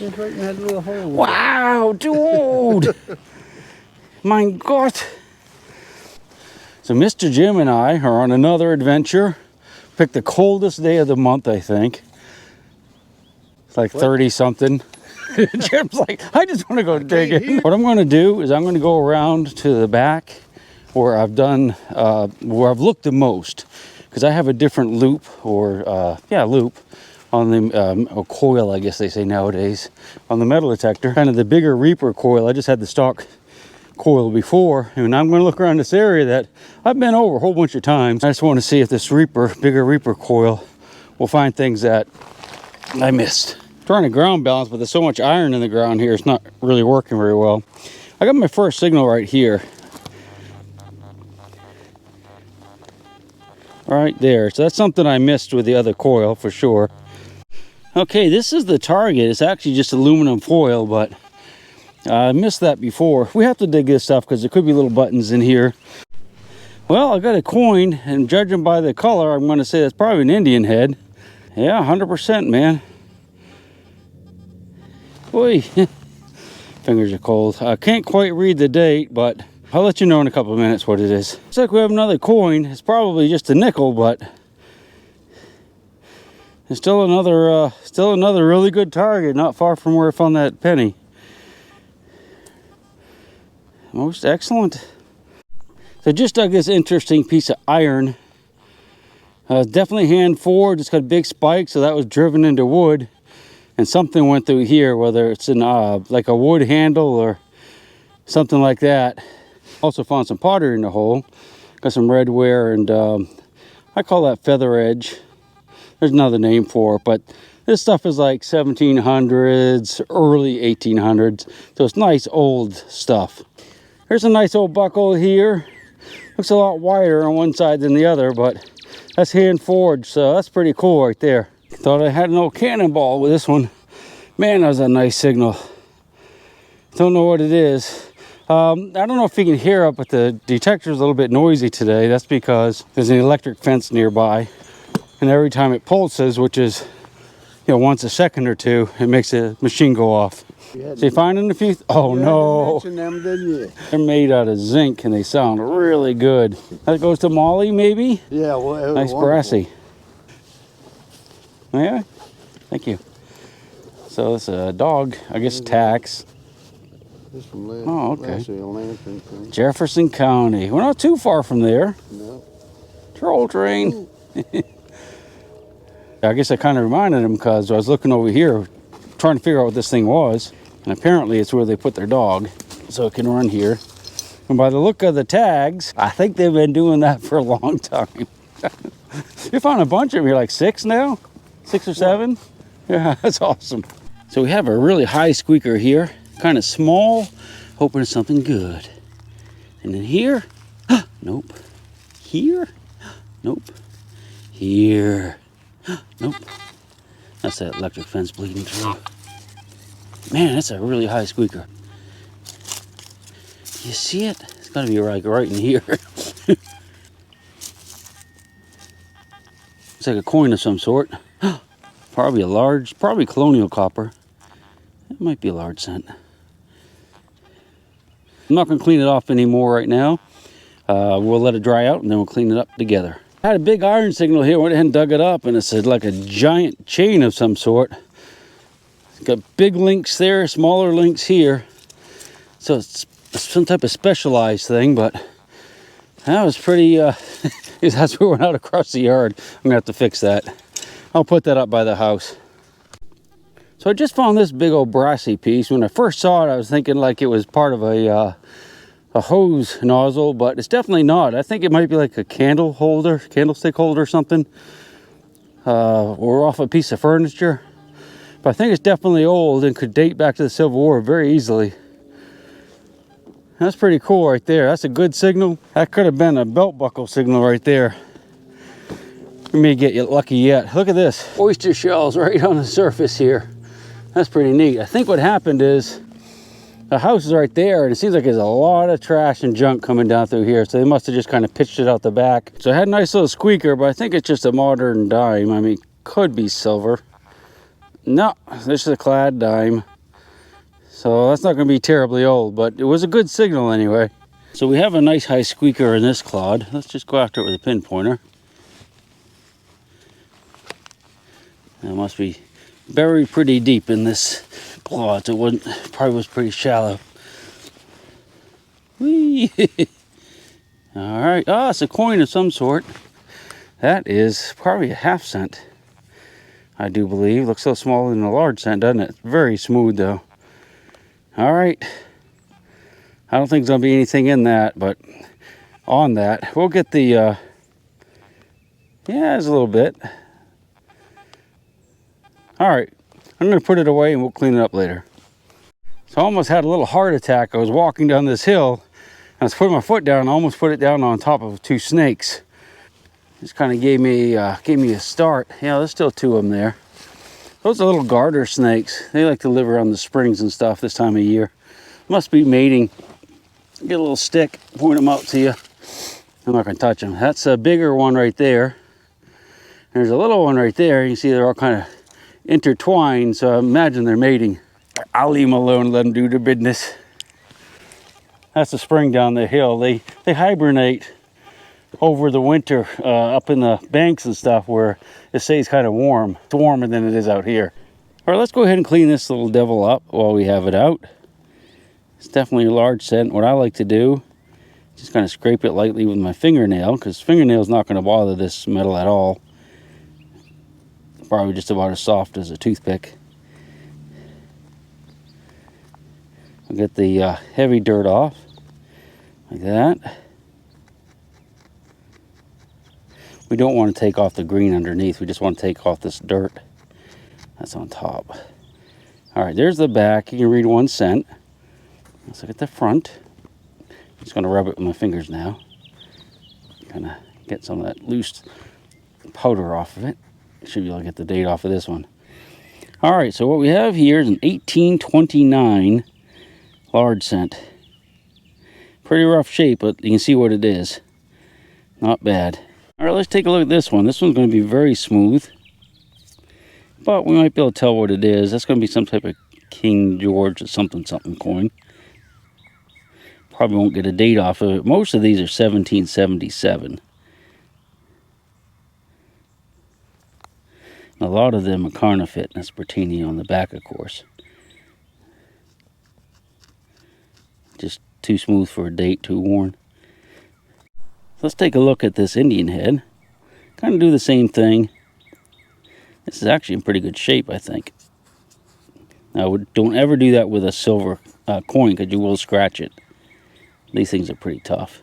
It's right in that little hole. Wow, dude! My God! So Mr. Jim and I are on another adventure. Picked the coldest day of the month, I think. It's like 30 something. Jim's like, I just want to go dig in. What I'm going to do is I'm going to go around to the back where I've done, where I've looked the most. Because I have a different loop, or loop, on the, or coil, I guess they say nowadays, on the metal detector. Kind of the bigger Reaper coil. I just had the stock coil before, and I'm going to look around this area that I've been over a whole bunch of times. I just want to see if this bigger Reaper coil will find things that I missed. I'm trying to ground balance, but there's so much iron in the ground here, it's not really working very well. I got my first signal right here. Right there. So that's something I missed with the other coil for sure. Okay, this is the target. It's actually just aluminum foil, but I missed that before. We have to dig this stuff because there could be little buttons in here. Well, I got a coin, and judging by the color, I'm going to say that's probably an Indian head. Yeah, 100%, man. Boy, fingers are cold. I can't quite read the date, but I'll let you know in a couple of minutes what it is. Looks like we have another coin. It's probably just a nickel, but it's still another really good target, not far from where I found that penny. Most excellent. So just dug this interesting piece of iron. Definitely hand forward. It's got a big spike, so that was driven into wood, and something went through here, whether it's in like a wood handle or something like that. Also found some pottery in the hole. Got some red ware, and I call that feather edge. There's another name for it, but this stuff is like 1700s, early 1800s. So it's nice old stuff. There's a nice old buckle here. Looks a lot wider on one side than the other, but that's hand forged, so that's pretty cool right there. Thought I had an old cannonball with this one. Man, that was a nice signal. Don't know what it is. I don't know if you can hear it, but the detector's a little bit noisy today. That's because there's an electric fence nearby. And every time it pulses, which is, once a second or two, it makes the machine go off. So you finding a few? Oh no. Them, didn't you? They're made out of zinc and they sound really good. That goes to Molly, maybe? Yeah, well, it was nice wonderful. brassy. Yeah, thank you. So it's a dog, I guess tax. This from okay. Jefferson County. We're not too far from there. No. Troll train. I guess I kind of reminded him because I was looking over here trying to figure out what this thing was. And apparently it's where they put their dog. So it can run here. And by the look of the tags, I think they've been doing that for a long time. You found a bunch of them here, like 6 now? 6 or 7? Yeah, that's awesome. So we have a really high squeaker here. Kind of small, hoping it's something good. And then here, nope. Here, nope. Here, nope. That's that electric fence bleeding through. Man, that's a really high squeaker. You see it? It's gotta be right in here. It's like a coin of some sort. Probably Colonial copper. It might be a large cent. I'm not going to clean it off anymore right now. We'll let it dry out and then we'll clean it up together. I had a big iron signal here, went ahead and dug it up, and it's like a giant chain of some sort. It's got big links there, smaller links here. So it's some type of specialized thing, but that was pretty, that's where we went out across the yard. I'm gonna have to fix that. I'll put that up by the house. So I just found this big old brassy piece. When I first saw it, I was thinking like it was part of a hose nozzle, but it's definitely not. I think it might be like a candlestick holder or something, or off a piece of furniture. But I think it's definitely old and could date back to the Civil War very easily. That's pretty cool right there. That's a good signal. That could have been a belt buckle signal right there. We may get you lucky yet. Look at this. Oyster shells right on the surface here. That's pretty neat. I think what happened is the house is right there, and it seems like there's a lot of trash and junk coming down through here. So they must have just kind of pitched it out the back. So I had a nice little squeaker, but I think it's just a modern dime. I mean, could be silver. No, this is a clad dime. So that's not going to be terribly old, but it was a good signal anyway. So we have a nice high squeaker in this clod. Let's just go after it with a pinpointer. It must be buried pretty deep in this clod. So it probably was pretty shallow. Whee! All right. Ah, it's a coin of some sort. That is probably a half cent, I do believe. Looks so smaller than a large cent, doesn't it? Very smooth though. All right. I don't think there's gonna be anything in that, but on that, we'll get the, yeah, there's a little bit. All right, I'm gonna put it away and we'll clean it up later. So I almost had a little heart attack. I was walking down this hill, and I was putting my foot down, I almost put it down on top of 2 snakes. Just kind of gave me a start. Yeah, there's still 2 of them there. Those are little garter snakes. They like to live around the springs and stuff this time of year. Must be mating. Get a little stick, point them out to you. I'm not gonna touch them. That's a bigger one right there. There's a little one right there. You can see they're all kind of intertwined, so I imagine they're mating. I'll leave them alone, let them do their business. That's the spring down the hill. They hibernate over the winter up in the banks and stuff where it stays kind of warm. It's warmer than it is out here. All right, let's go ahead and clean this little devil up while we have it out. It's definitely a large scent. What I like to do, just kind of scrape it lightly with my fingernail, because fingernail is not going to bother this metal at all. Probably just about as soft as a toothpick. I'll get the heavy dirt off, like that. We don't want to take off the green underneath. We just want to take off this dirt that's on top. All right, there's the back. You can read 1 cent. Let's look at the front. I'm just going to rub it with my fingers now. Kind of get some of that loose powder off of it. Should be able to get the date off of this one. All right, so what we have here is an 1829 large cent. Pretty rough shape, but you can see what it is. Not bad. All right, let's take a look at this one. This one's going to be very smooth, but we might be able to tell what it is. That's going to be some type of King George or something coin. Probably won't get a date off of it. Most of these are 1777. A lot of them are counterfeit. That's Britannia on the back, of course. Just too smooth for a date, too worn. Let's take a look at this Indian head. Kind of do the same thing. This is actually in pretty good shape, I think. Now, don't ever do that with a silver coin, because you will scratch it. These things are pretty tough.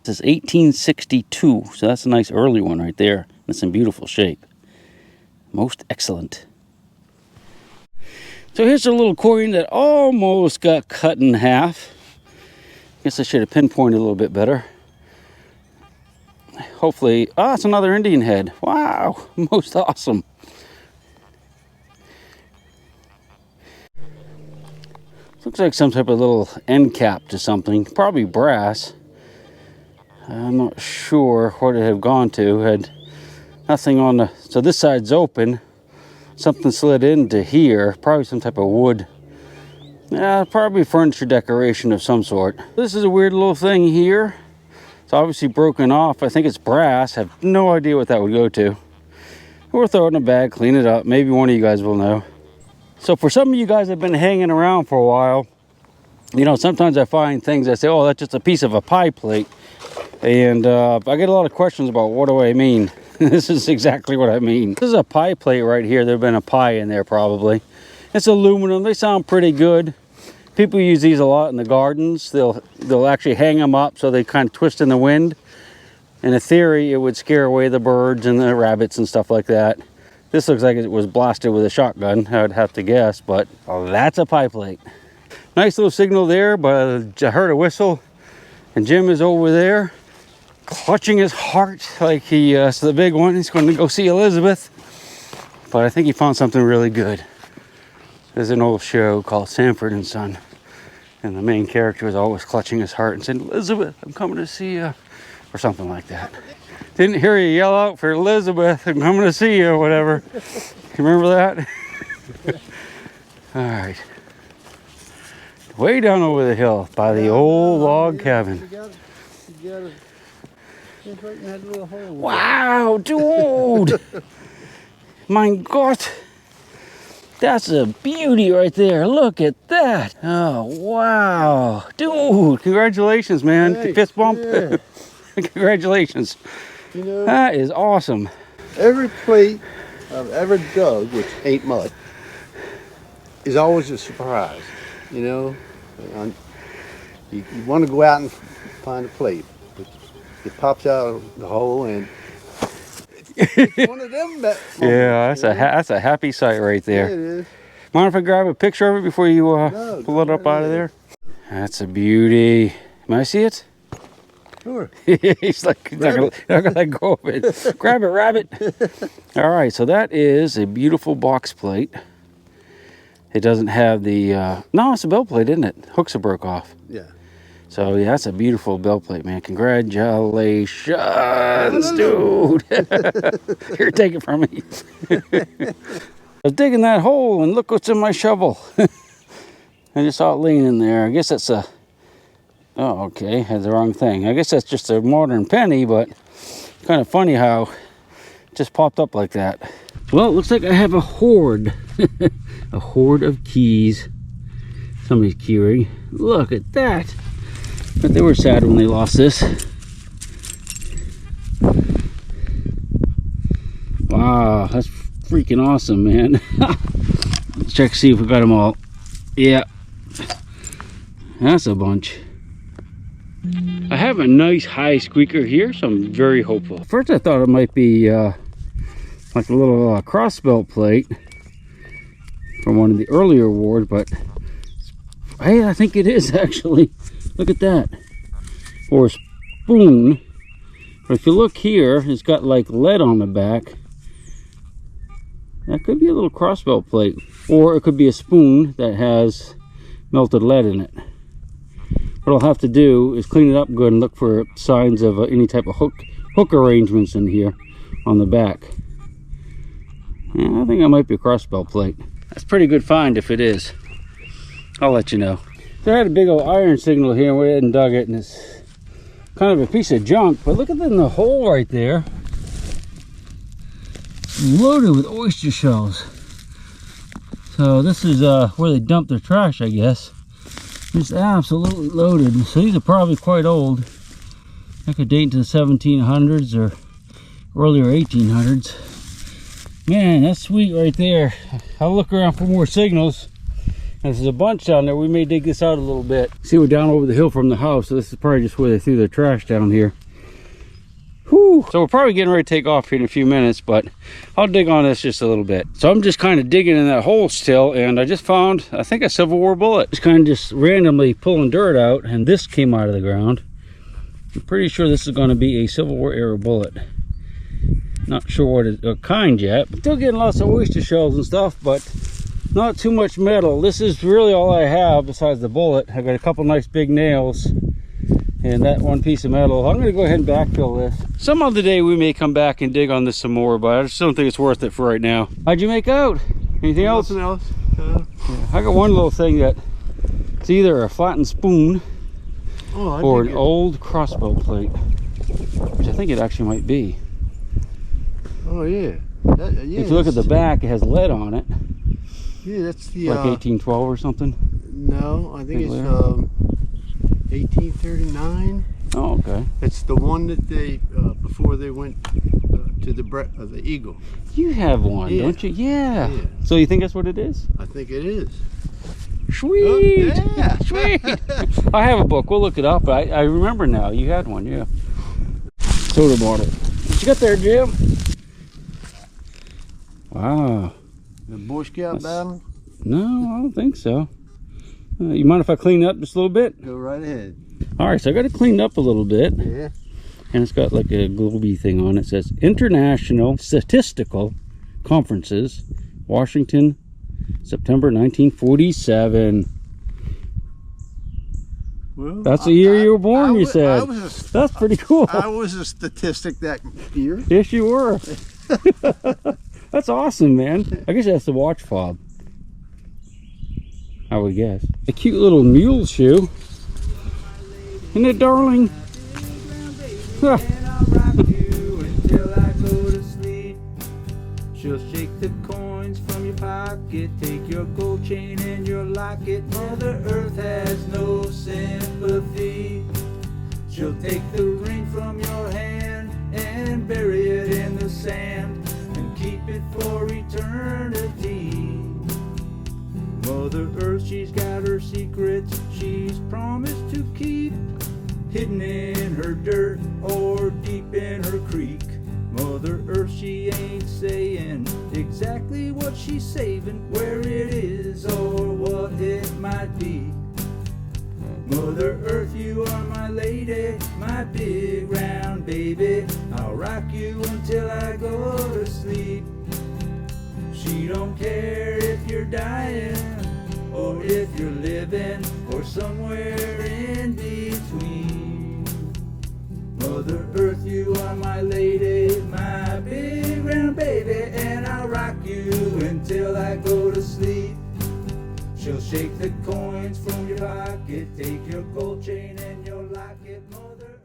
This is 1862, so that's a nice early one right there. It's in beautiful shape. Most excellent. So here's a little coin that almost got cut in half. Guess I should have pinpointed a little bit better. Hopefully, it's another Indian head. Wow, most awesome. Looks like some type of little end cap to something, probably brass. I'm not sure what it had gone to. Had nothing on the, so this side's open. Something slid into here, probably some type of wood. Yeah, probably furniture decoration of some sort. This is a weird little thing here. It's obviously broken off. I think it's brass. I have no idea what that would go to. We'll throw it in a bag, clean it up. Maybe one of you guys will know. So for some of you guys that have been hanging around for a while, you know, sometimes I find things I say, oh, that's just a piece of a pie plate. And I get a lot of questions about what do I mean. This is exactly what I mean. This is a pie plate right here. There's been a pie in there probably. It's aluminum. They sound pretty good. People use these a lot in the gardens. They'll actually hang them up so they kind of twist in the wind. In a theory, it would scare away the birds and the rabbits and stuff like that. This looks like it was blasted with a shotgun, I would have to guess, but that's a pie plate. Nice little signal there, but I heard a whistle, and Jim is over there clutching his heart like it's the big one. He's going to go see Elizabeth, but I think he found something really good. There's an old show called Sanford and Son, and the main character is always clutching his heart and saying, Elizabeth, I'm coming to see you, or something like that. Didn't hear you yell out for Elizabeth, I'm coming to see you, or whatever. You remember that? All right. way down over the hill by the old log cabin. You got it. It's right in that little hole. Wow, dude! My God, that's a beauty right there. Look at that. Oh, wow. Dude, congratulations, man. Thanks, Fist bump. yeah. Congratulations. You know, That is awesome. every plate I've ever dug, which ain't much, is always a surprise. You know, you want to go out and find a plate, but it pops out of the hole, and it's one of them. Yeah, that's a happy sight right Yeah, there. it is. Mind if I grab a picture of it before you No, pull it go up out of ahead. there? That's a beauty. May I see it? Sure. He's like, he's not gonna let go of it. Grab it, rabbit. All right, so that is a beautiful box plate. It doesn't have the, no, it's a bell plate, isn't it? Hooks are broke off. Yeah. So yeah, that's a beautiful bell plate, man. Congratulations, dude. Here, take it from me. I was digging that hole and look what's in my shovel. I just saw it leaning there. I guess that's a, oh, okay, had the wrong thing. I guess that's just a modern penny, but kind of funny how it just popped up like that. Well, it looks like I have a hoard. A hoard of keys. Somebody's key ring. Look at that. But they were sad when they lost this. Wow, that's freaking awesome, man. Let's check to see if we got them all. Yeah. That's a bunch. I have a nice high squeaker here, so I'm very hopeful. First I thought it might be like a little crossbelt plate from one of the earlier awards, but hey, I think it is actually. Look at that. Or a spoon. But if you look here, it's got like lead on the back. That could be a little crossbelt plate. Or it could be a spoon that has melted lead in it. What I'll have to do is clean it up good and look for signs of any type of hook arrangements in here on the back. Yeah, I think it might be a crossbelt plate. That's a pretty good find if it is. I'll let you know. So I had a big old iron signal here and we hadn't dug it, and it's kind of a piece of junk, but look at the hole right there. Loaded with oyster shells. So this is where they dump their trash, I guess. Just absolutely loaded. So these are probably quite old. That could date to the 1700s or earlier 1800s. Man, that's sweet right there. I'll look around for more signals. There's a bunch down there. We may dig this out a little bit. See, we're down over the hill from the house, so this is probably just where they threw their trash down here. Whew. So we're probably getting ready to take off here in a few minutes, but I'll dig on this just a little bit. So I'm just kind of digging in that hole still, and I just found, I think, a Civil War bullet. Just kind of just randomly pulling dirt out, and this came out of the ground. I'm pretty sure this is going to be a Civil War era bullet. Not sure what kind yet. Still getting lots of oyster shells and stuff, but not too much metal. This is really all I have besides the bullet. I've got a couple nice big nails and that one piece of metal. I'm going to go ahead and backfill this. Some other day we may come back and dig on this some more, but I just don't think it's worth it for right now. How'd you make out? Anything else? Nothing else. Yeah, I got one little thing that it's either a flattened spoon or an old crossbow plate, which I think it actually might be. Oh yeah. Yeah. If you look at the back, it has lead on it. Yeah, that's the Like 1812 or something. No, I think it's 1839. Oh, okay. It's the one that they before they went to the Eagle. You have one, Yeah. don't you? Yeah. Yeah. So you think that's what it is? I think it is. Sweet. Oh, yeah. Sweet. I have a book. We'll look it up. I remember now. You had one, yeah. Soda bottle. What you got there, Jim? Wow. The Boy Scout battle? No, I don't think so. You mind if I clean up just a little bit? Go right ahead. All right, so I got it cleaned up a little bit. Yeah. And it's got like a globy thing on it. It says International Statistical Conferences, Washington, September 1947. Well, That's the year you were born, you said. Was That's pretty cool. I was a statistic that year. Yes, you were. That's awesome, man. I guess that's the watch fob. I would guess. A cute little mule shoe. Isn't it, darling? Huh. She'll shake the coins from your pocket, take your gold chain and your locket. Mother Earth has no sympathy. She'll take the ring from your hand and bury it in the sand and keep it for eternity. Mother Earth, she's got her secrets she's promised to keep, hidden in her dirt or deep in her creek. Mother Earth, she ain't saying exactly what she's saving, where it is or what it might be. Mother Earth, you are my lady, my big round baby. I'll rock you until I go to sleep. She don't care if you're dying or if you're living or somewhere in between. Mother Earth, you are my lady, my big round baby, and I'll rock you until I go to sleep. She'll shake the coins from your pocket, take your gold chain and your locket. Mother